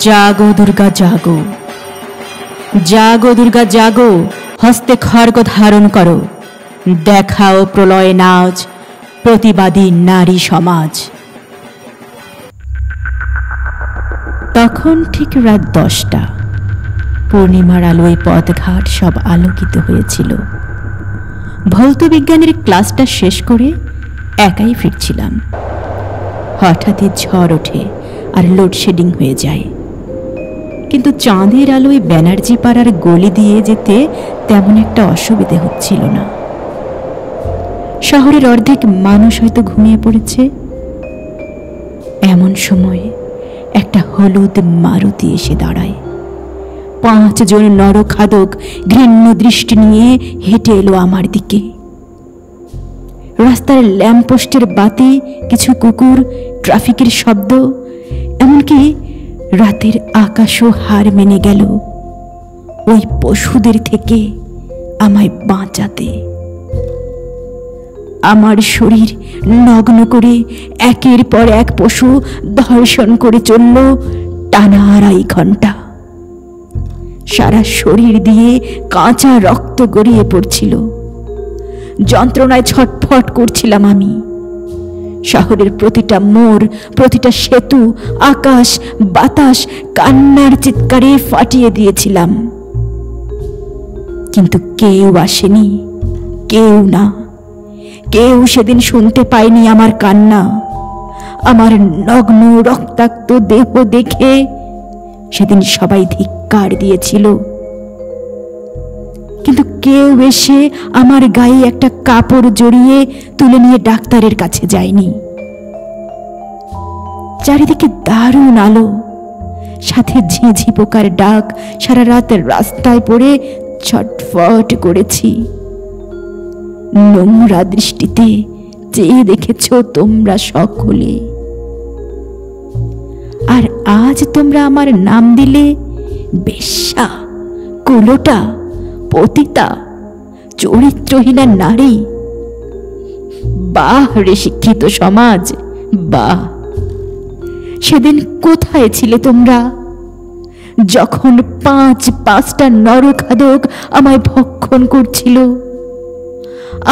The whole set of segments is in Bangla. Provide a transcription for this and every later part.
জাগো দুর্গা জাগো, জাগো দুর্গা জাগো, হস্তে খড়গ ধারণ করো, দেখাও প্রলয় নাচ, প্রতিবাদী নারী সমাজ। তখন ঠিক রাত 10টা। পূর্ণিমার আলোয় পথঘাট সব আলোকিত হয়েছিল। ভৌত বিজ্ঞানের ক্লাসটা শেষ করে একাই ফিরছিলাম। হঠাৎই ঝড় ওঠে আর লোডশেডিং হয়ে যায়। কিন্তু চাঁদের আলোয় ব্যানার্জি পাড়ার গলি দিয়ে যেতে তেমন একটা অসুবিধে হচ্ছিল না। শহরের অর্ধেক মানুষ হয়তো ঘুমিয়ে পড়েছে। এমন সময় একটা হলুদ মারুতি এসে দাঁড়ায়। 5 জন নরখাদক ঘৃণ্য দৃষ্টি নিয়ে হেঁটে এলো আমার দিকে। রাস্তার ল্যাম্পপোস্টের বাতি, কিছু কুকুর, ট্রাফিকের শব্দ, এমনকি রাতের আকাশও হার মেনে গেল ওই পশুদের থেকে আমায় বাঁচাতে। আমার শরীর নগ্ন করে একের পর এক পশু ধর্ষণ করে চলল টানা 2.5 ঘন্টা। সারা শরীর দিয়ে কাঁচা রক্ত গড়িয়ে পড়ছিল। যন্ত্রণায় ছটফট করছিলাম আমি। শহরের প্রতিটা মোড়, প্রতিটা সেতু, আকাশ, বাতাস কান্নার চিৎকারে ফাটিয়ে দিয়েছিলাম। কিন্তু কেউ আসেনি, কেউ না, কেউ সেদিন শুনতে পায়নি আমার কান্না। আমার নগ্ন রক্তাক্ত দেহ দেখে সেদিন সবাই ধিক্কার দিয়েছিল, কিন্তু কেউ এসে আমার গায়ে একটা কাপড় জড়িয়ে তুলে নিয়ে ডাক্তারের কাছে যায়নি। চারিদিকে দারুণ আলো, সাথে ঝিঁঝি পোকার ডাক। সারা রাত রাস্তায় পড়ে ছটফট করেছি। নোংরা দৃষ্টিতে চেয়ে দেখেছ তোমরা সকলে। আর আজ তোমরা আমার নাম দিলে বেশ্যা, কুলোটা, পতিতা, চরিত্রহীনা নারী। বাহ রে শিক্ষিত সমাজ, বাহ! সেদিন কোথায় ছিলে তোমরা, যখন 5-5টা নরখাদক আমায় ভক্ষণ করছিল,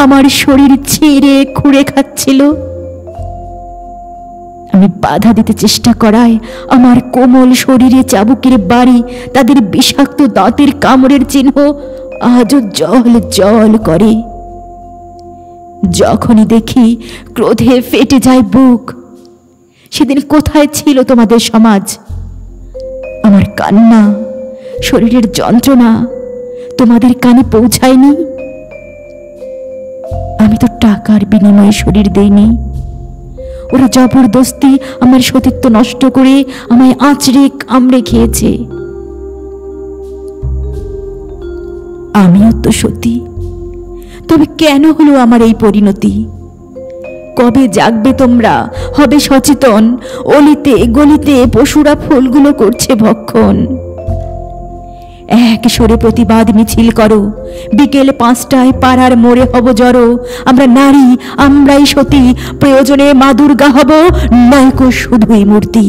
আমার শরীর ছিঁড়ে খুঁড়ে খাচ্ছিল? আমি বাধা দিতে চেষ্টা করায় আমার কোমল শরীরে চাবুকের বাড়ি, তাদের বিষাক্ত দাঁতের কামড়ের চিহ্ন আজও জল জল করে। যখনই দেখি ক্রোধে ফেটে যায় বুক। সেদিন কোথায় ছিল তোমাদের সমাজ? আমার কান্না, শরীরের যন্ত্রণা তোমাদের কানে পৌঁছায়নি? আমি তো টাকার বিনিময়ে শরীর দেইনি। ওরা জবরদস্তি আমার সতীত্ব নষ্ট করে আমায় আঁচড়ে কামড়ে খেয়েছে। আমিও তো সতী, তবে কেন হলো আমার এই পরিণতি? কবে জাগবে তোমরা, হবে সচেতন? অলিতে গলিতে পশুরা ফুলগুলো করছে ভক্ষণ। এক সুরে প্রতিবাদ মিছিল করো। বিকেল 5টায় পাড়ার মোড়ে হব জড়ো। আমরা নারী, আমরাই সতী, প্রয়োজনে মা দুর্গা হব, নয়কো শুধুই মূর্তি।